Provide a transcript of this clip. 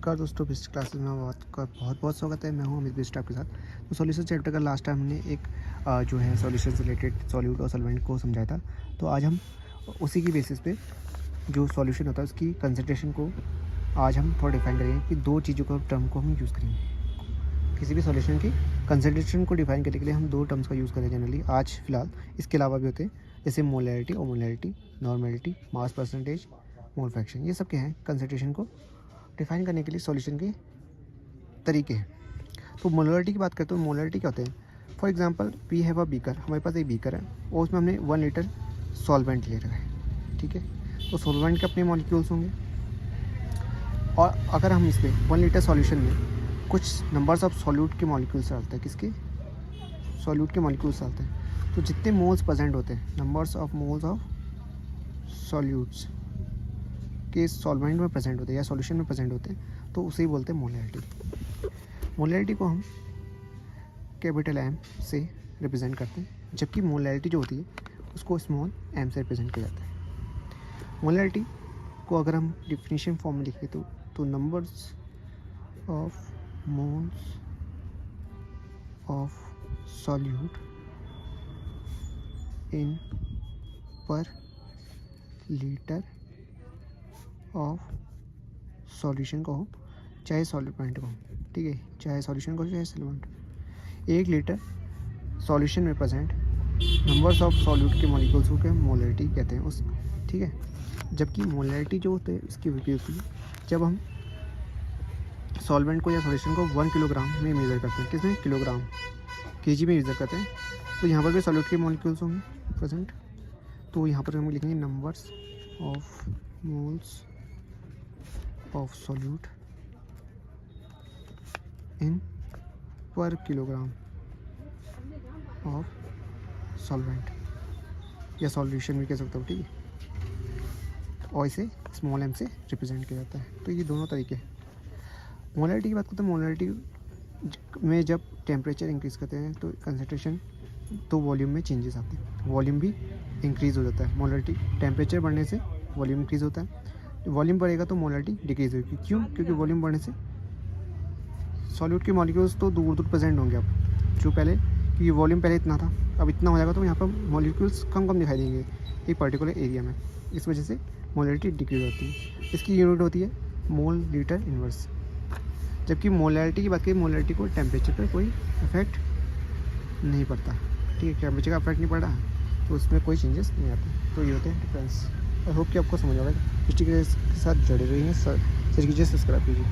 नमस्कार दोस्तों, basic classes में आपका बहुत बहुत स्वागत है। मैं हूं अमित बेस्ट आपके साथ। तो सॉल्यूशन चैप्टर का लास्ट टाइम हमने एक जो है सॉल्यूशन से रिलेटेड सॉल्यूट और सॉल्वेंट को समझाया था। तो आज हम उसी की बेसिस पे जो सॉल्यूशन होता है उसकी कंसंट्रेशन को आज हम थोड़ा डिफाइन करेंगे कि दो चीज़ों का टर्म को हम यूज़ करेंगे। किसी भी सॉल्यूशन की कंसंट्रेशन को डिफाइन करने के लिए हम दो टर्म्स का यूज़ करें जनरली आज फ़िलहाल। इसके अलावा भी होते हैं जैसे molarity, osmolarity, normality, mass percentage, mole fraction. ये सब क्या है कंसंट्रेशन को डिफाइन करने के लिए सॉल्यूशन के तरीके हैं। तो मोलैरिटी की बात करते हैं तो मोलैरिटी क्या होते हैं। For example we have a beaker, हमारे पास एक बीकर है और उसमें हमने 1 लीटर सॉल्वेंट ले रखा है, ठीक है। तो सॉल्वेंट के अपने मॉलिक्यूल्स होंगे और अगर हम इसमें 1 लीटर सॉल्यूशन में कुछ नंबर्स ऑफ सॉल्यूट के मॉलिक्यूल्स डालते हैं, किसके सॉल्यूट के मॉलिक्यूल्स डालते हैं, तो जितने मोल्स प्रेजेंट होते हैं, numbers of moles of solutes के सॉल्वेंट में प्रेजेंट होते हैं या सॉल्यूशन में प्रेजेंट होते हैं, तो उसे ही बोलते हैं मोलैरिटी। मोलैरिटी को हम कैपिटल एम से रिप्रेजेंट करते हैं, जबकि मोलैरिटी जो होती है उसको स्मॉल एम से रिप्रेजेंट किया जाता है। मोलैरिटी को अगर हम डिफिनीशन फॉर्म में लिखें तो numbers of moles of solute in पर लीटर ऑफ सॉल्यूशन को हो चाहे सॉल्वेंट को, ठीक है, चाहे सॉल्यूशन को चाहे सॉल्वेंट। 1 लीटर सॉल्यूशन में प्रेजेंट नंबर्स ऑफ सॉल्यूट के मॉलिक्यूल्स को मोलैरिटी कहते हैं उस, ठीक है। जबकि मोलैरिटी जो होते हैं इसकी विपरीत होती है जब हम सॉल्वेंट को या सॉल्यूशन को 1 किलोग्राम में मेज़र करते हैं। किसमें? किलोग्राम, केजी में मेज़र करते हैं। तो यहाँ पर भी सॉल्यूट के मॉलिक्यूल्स होंगे प्रेजेंट, तो यहाँ पर हम लिखेंगे numbers of moles of solute in पर किलोग्राम ऑफ सॉल्वेंट या सॉल्यूशन भी कह सकते हो, ठीक है। और इसे स्मॉल एम से रिप्रेजेंट किया जाता है। तो ये दोनों तरीके हैं। मोलैरिटी की बात करते हैं, मोलैरिटी में जब टेम्परेचर इंक्रीज़ करते हैं तो कंसंट्रेशन तो वॉल्यूम में चेंजेस आते हैं, वॉल्यूम भी इंक्रीज़ हो जाता है। मोलैरिटी टेम्परेचर बढ़ने से वॉल्यूम इंक्रीज़ होता है, वॉल्यूम बढ़ेगा तो मोलैरिटी डिक्रीज़ होगी। क्यों? क्योंकि वॉल्यूम बढ़ने से सॉल्यूट के मॉलिक्यूल्स तो दूर दूर प्रेजेंट होंगे अब, जो पहले, क्योंकि वॉल्यूम पहले इतना था, अब इतना हो जाएगा तो यहाँ पर मॉलिक्यूल्स कम कम दिखाई देंगे एक पर्टिकुलर एरिया में। इस वजह से मोलैरिटी डिक्रीज होती है। इसकी यूनिट होती है मोल लीटर इनवर्स। जबकि मोलैरिटी की बात करें, मोलैरिटी को टेम्परेचर पर कोई इफेक्ट नहीं पड़ता, ठीक है, टेम्परेचर का इफेक्ट नहीं पड़ा तो उसमें कोई चेंजेस नहीं आते। तो ये होते हैं डिफरेंस। आई होप कि आपको समझ आ रहा है। हिस्ट्री के साथ जुड़े रहिए, सर कीजिए, सब्सक्राइब कीजिए।